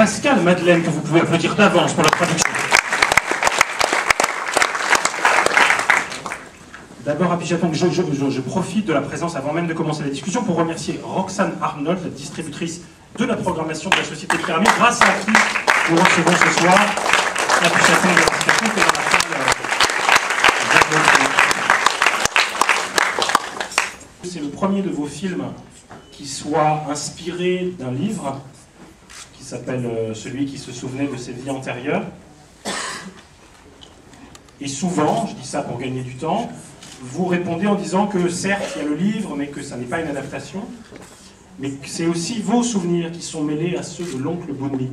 Pascal Madeleine, que vous pouvez applaudir d'avance pour la traduction. D'abord, Apichatong, je profite de la présence avant même de commencer la discussion pour remercier Roxane Arnold, distributrice de la programmation de la Société Pyramide, grâce à qui nous recevons ce soir Apichatong de l'Association qui est dans la salle. C'est le premier de vos films qui soit inspiré d'un livre qui s'appelle Celui qui se souvenait de ses vies antérieures. Et souvent, je dis ça pour gagner du temps, vous répondez en disant que certes, il y a le livre, mais que ça n'est pas une adaptation, mais que c'est aussi vos souvenirs qui sont mêlés à ceux de l'oncle Boonmi.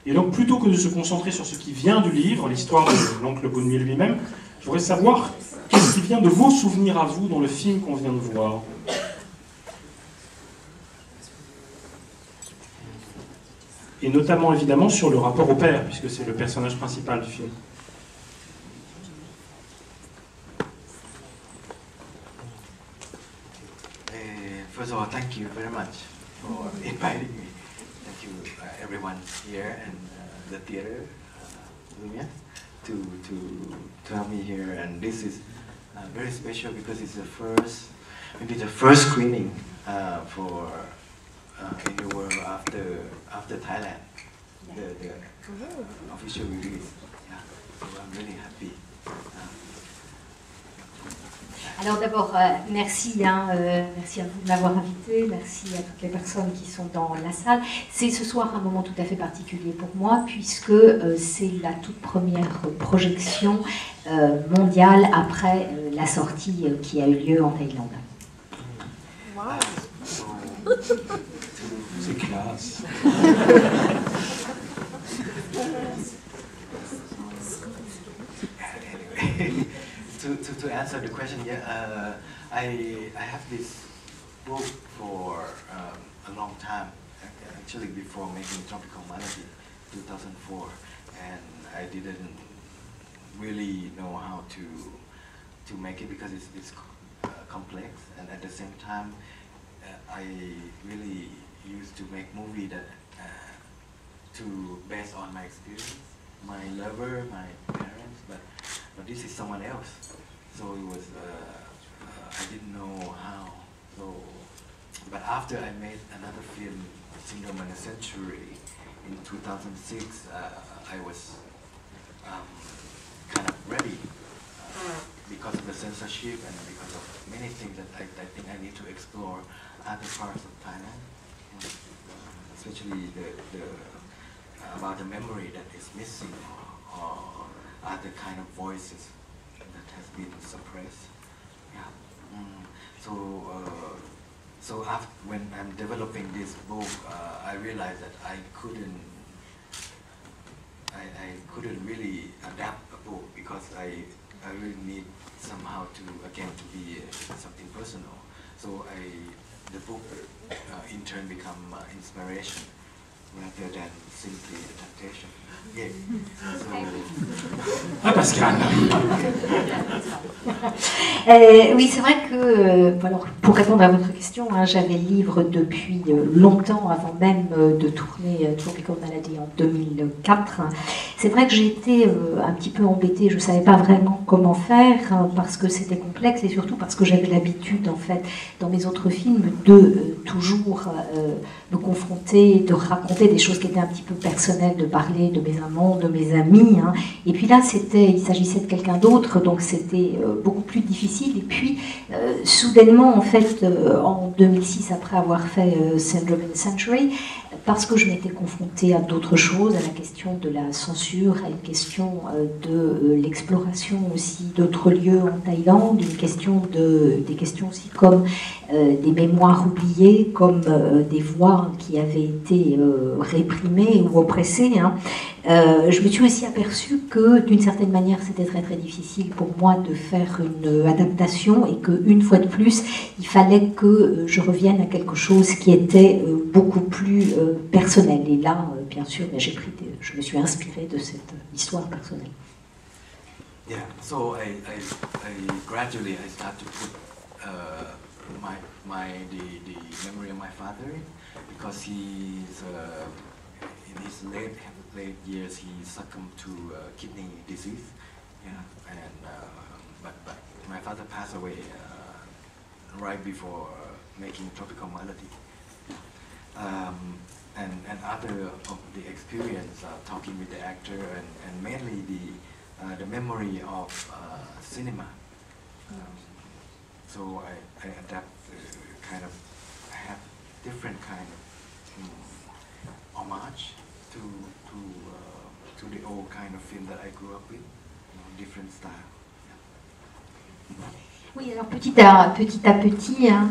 Et donc, plutôt que de se concentrer sur ce qui vient du livre, l'histoire de l'oncle Boonmi lui-même, je voudrais savoir qu'est-ce qui vient de vos souvenirs à vous dans le film qu'on vient de voir. Et notamment, évidemment, sur le rapport au père, puisque c'est le personnage principal du film. First of all, thank you very much for inviting me. Thank you, everyone here and the theater, Lumia, to have me here. And this is very special because it's the first, maybe the first screening for in the world after Thailand, the official release. Yeah, so I'm really happy. Alors d'abord, merci, merci à vous de m'avoir invité, merci à toutes les personnes qui sont dans la salle. C'est ce soir un moment tout à fait particulier pour moi puisque c'est la toute première projection mondiale après la sortie qui a eu lieu en Thaïlande. Wow. C'est classe. To answer the question, yeah, I have this book for a long time, actually before making Tropical Malady, 2004, and I didn't really know how to make it because it's complex, and at the same time, I really used to make movie that based on my experience, my lover, my parents, but this is someone else. So it was I didn't know how. So, but after I made another film, Syndrome and a Century, in 2006, I was kind of ready because of the censorship and because of many things that I think I need to explore other parts of Thailand, especially the about the memory that is missing or other kind of voices that has been suppressed. Yeah. So after, when I'm developing this book, I realized that I couldn't really adapt a book because I really need somehow to be something personal. So the book in turn become inspiration rather than simply adaptation. Yeah. Ah, Pascal. Oui, c'est vrai que, alors, pour répondre à votre question, j'avais le livre depuis longtemps, avant même de tourner Tropical Malady en 2004. C'est vrai que j'ai été un petit peu embêtée, je ne savais pas vraiment comment faire, parce que c'était complexe et surtout parce que j'avais l'habitude, en fait, dans mes autres films, de toujours me confronter, de raconter des choses qui étaient un petit peu personnelles, de parler de mes amants, de mes amis. Et puis là, il s'agissait de quelqu'un d'autre, donc c'était beaucoup plus difficile. Et puis, soudainement, en fait, en 2006, après avoir fait Syndrome and a Century, parce que je m'étais confrontée à d'autres choses, à la question de la censure, à une question de l'exploration aussi d'autres lieux en Thaïlande, des questions aussi comme des mémoires oubliées, comme des voix qui avaient été réprimées ou oppressées. Je me suis aussi aperçue que d'une certaine manière c'était très très difficile pour moi de faire une adaptation et qu'une fois de plus il fallait que je revienne à quelque chose qui était beaucoup plus personnel. Et là, bien sûr, je me suis inspirée de cette histoire personnelle. Yeah, so I gradually I start to put the memory of my father, because he's in his late years he succumbed to kidney disease, yeah, and but my father passed away right before making Tropical Melody. And other of the experience talking with the actor, and mainly the memory of cinema. So I adapt kind of have different kind of homage to the old kind of film that I grew up with, different style. Yeah. Oui, alors petit à petit, hein,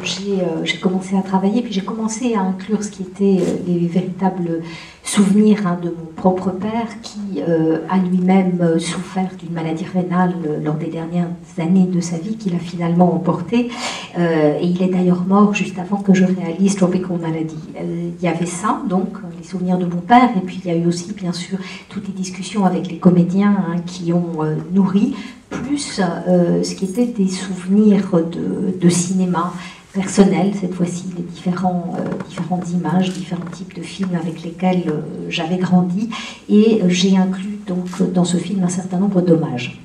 j'ai commencé à travailler, puis j'ai commencé à inclure ce qui était les véritables souvenirs, hein, de mon propre père, qui a lui-même souffert d'une maladie rénale lors des dernières années de sa vie, qu'il a finalement emporté. Et il est d'ailleurs mort juste avant que je réalise Tropical Melody. Il y avait ça, donc, les souvenirs de mon père, et puis il y a eu aussi, bien sûr, toutes les discussions avec les comédiens, hein, qui ont nourri, plus ce qui était des souvenirs de cinéma personnel, cette fois-ci, les différentes images, différents types de films avec lesquels j'avais grandi, et j'ai inclus donc dans ce film un certain nombre d'hommages.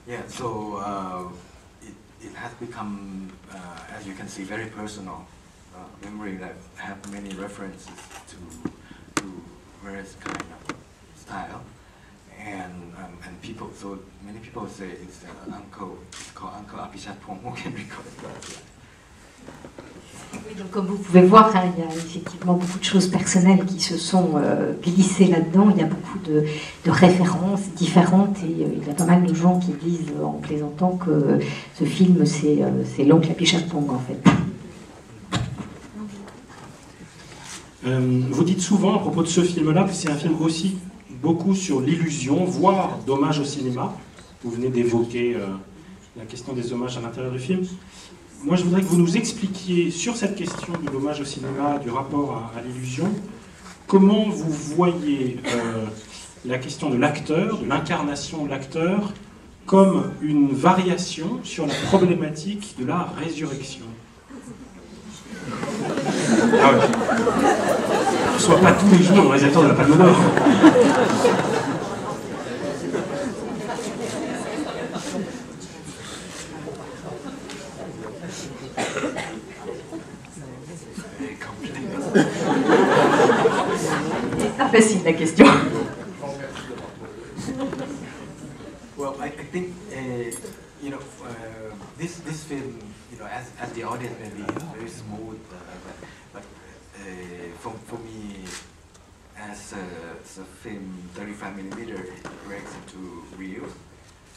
Yeah, so it has become, as you can see, very personal memory that have many references to various kind of style. And people, so many people say it's uncle, it's called Uncle Apichatpong, who can record it. Oui, donc comme vous pouvez voir, hein, il y a effectivement beaucoup de choses personnelles qui se sont glissées là-dedans. Il y a beaucoup de références différentes, et il y a pas mal de gens qui disent en plaisantant que ce film c'est l'oncle Apichatpong en fait. Vous dites souvent à propos de ce film-là que c'est un film aussi beaucoup sur l'illusion, voire d'hommage au cinéma. Vous venez d'évoquer la question des hommages à l'intérieur du film. Moi, je voudrais que vous nous expliquiez sur cette question de l'hommage au cinéma, du rapport à l'illusion, comment vous voyez la question de l'acteur, de l'incarnation de l'acteur, comme une variation sur la problématique de la résurrection. Ah ouais. On ne reçoit pas tous les jours le réalisateur de la Palme d'Or. C'est pas facile la question. Well, I think you know, this film, you know, as the audience may be very smooth, but for me, as a film 35mm, it breaks into reels,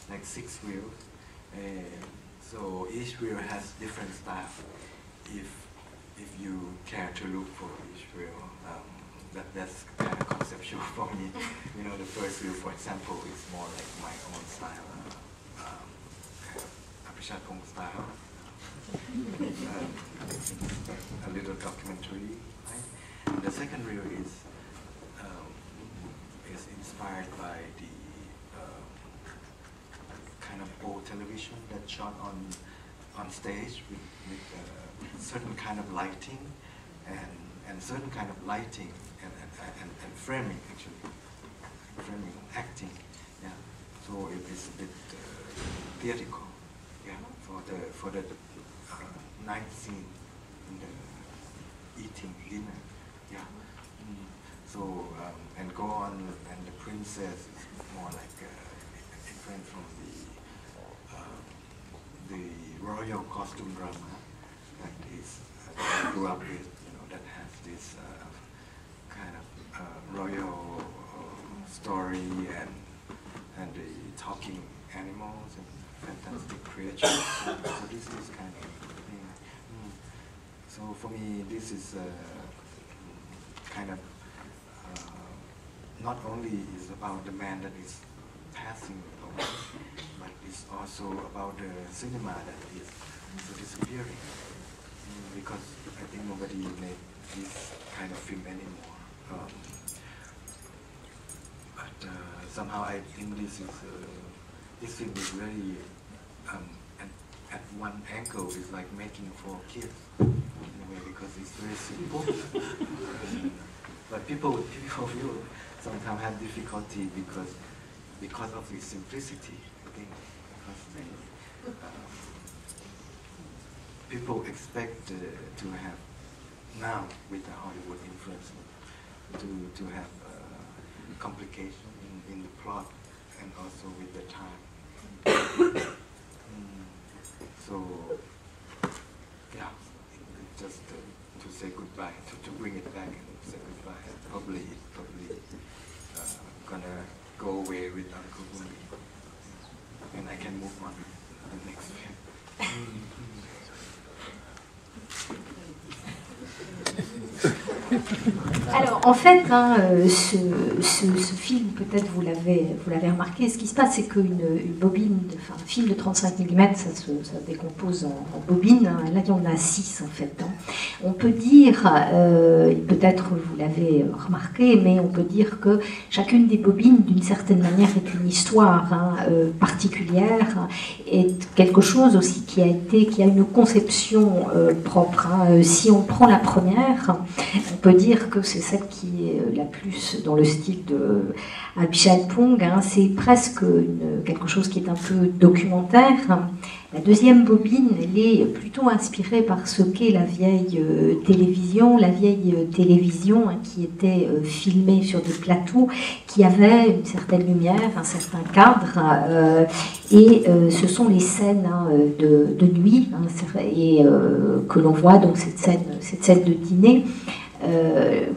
like 6 reels. So each reel has different style. If you care to look for each reel, that's kind of conceptual for me. You know, the first reel, for example, is more like my own style, kind of Apichatpong style. A little documentary. Right? The second reel is inspired by the kind of old television that's shot on stage with certain kind of lighting and certain kind of lighting and framing, actually, framing, acting. Yeah, so it is a bit theatrical. Yeah, for the night scene in the eating dinner. Yeah. So and go on, and the princess is more like different from the royal costume drama that is I grew up with. You know, that has this kind of royal story and the talking animals and fantastic creatures. So this is kind of thing. So for me, this is kind of not only is about the man that is passing away, but it's also about the cinema that is disappearing. Because I think nobody made this kind of film anymore. But somehow I think this film is very one angle is like making for kids in a way, because it's very simple. But people will sometimes have difficulty because of the simplicity. I think because people expect to have now with the Hollywood influence to have complication in the plot and also with the time. So yeah, just to say goodbye, to bring it back and say goodbye. Probably gonna go away with Uncle Bumi, and I can move on to the next film. Alors, en fait, hein, ce film, peut-être vous l'avez remarqué, ce qui se passe, c'est qu'une bobine, enfin un film de 35 mm, ça décompose en bobines. Hein. Là, il y en a 6 en fait. Hein. On peut dire, peut-être vous l'avez remarqué, mais on peut dire que chacune des bobines, d'une certaine manière, est une histoire hein, particulière, est quelque chose aussi qui a une conception propre. Hein. Si on prend la première, on peut dire que c'est celle qui est la plus dans le style de Abhishek Pong. Hein. C'est presque quelque chose qui est un peu documentaire. La deuxième bobine, elle est plutôt inspirée par ce qu'est la vieille télévision. La vieille télévision hein, qui était filmée sur des plateaux, qui avait une certaine lumière, un certain cadre. Et ce sont les scènes hein, de nuit hein, et que l'on voit, donc cette scène de dîner.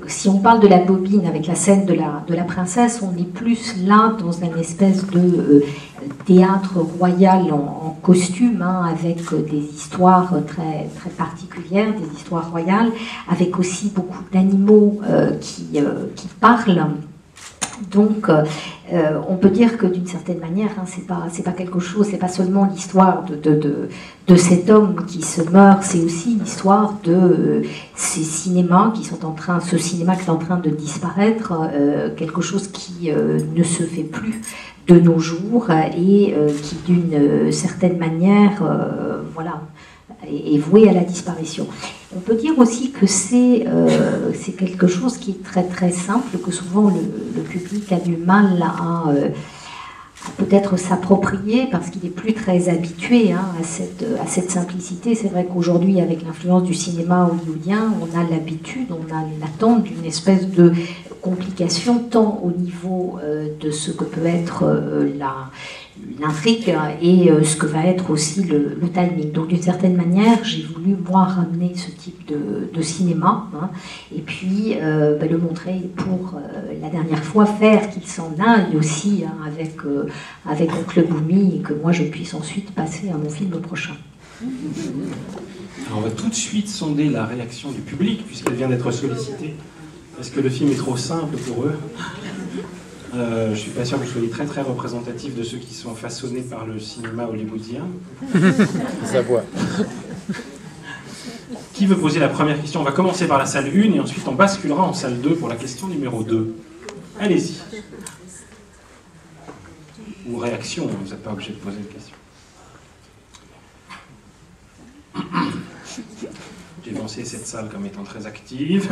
Si on parle de la bobine avec la scène de la princesse, on est plus là dans une espèce de théâtre royal en costume, hein, avec des histoires très, très particulières, des histoires royales, avec aussi beaucoup d'animaux qui parlent. Donc, on peut dire que d'une certaine manière, hein, c'est pas quelque chose, c'est pas seulement l'histoire de cet homme qui se meurt, c'est aussi l'histoire de ces cinémas qui sont ce cinéma qui est en train de disparaître, quelque chose qui ne se fait plus de nos jours et qui d'une certaine manière, voilà, est voué à la disparition. On peut dire aussi que c'est quelque chose qui est très très simple, que souvent le public a du mal à peut-être s'approprier parce qu'il n'est plus très habitué hein, à cette simplicité. C'est vrai qu'aujourd'hui, avec l'influence du cinéma hollywoodien, on a l'habitude, on a l'attente d'une espèce de complication tant au niveau de ce que peut être l'intrigue et ce que va être aussi le timing. Donc d'une certaine manière, j'ai voulu moi ramener ce type de cinéma hein, et puis le montrer pour la dernière fois, faire qu'il s'en aille aussi hein, avec Oncle Bumi et que moi je puisse ensuite passer à mon film prochain. Alors on va tout de suite sonder la réaction du public puisqu'elle vient d'être sollicitée. Est-ce que le film est trop simple pour eux ? Je ne suis pas sûr que vous soyez très très représentatif de ceux qui sont façonnés par le cinéma hollywoodien. Ça voit. Qui veut poser la première question ? On va commencer par la salle 1 et ensuite on basculera en salle 2 pour la question numéro 2. Allez-y. Ou réaction, vous n'êtes pas obligé de poser une question. J'ai pensé cette salle comme étant très active.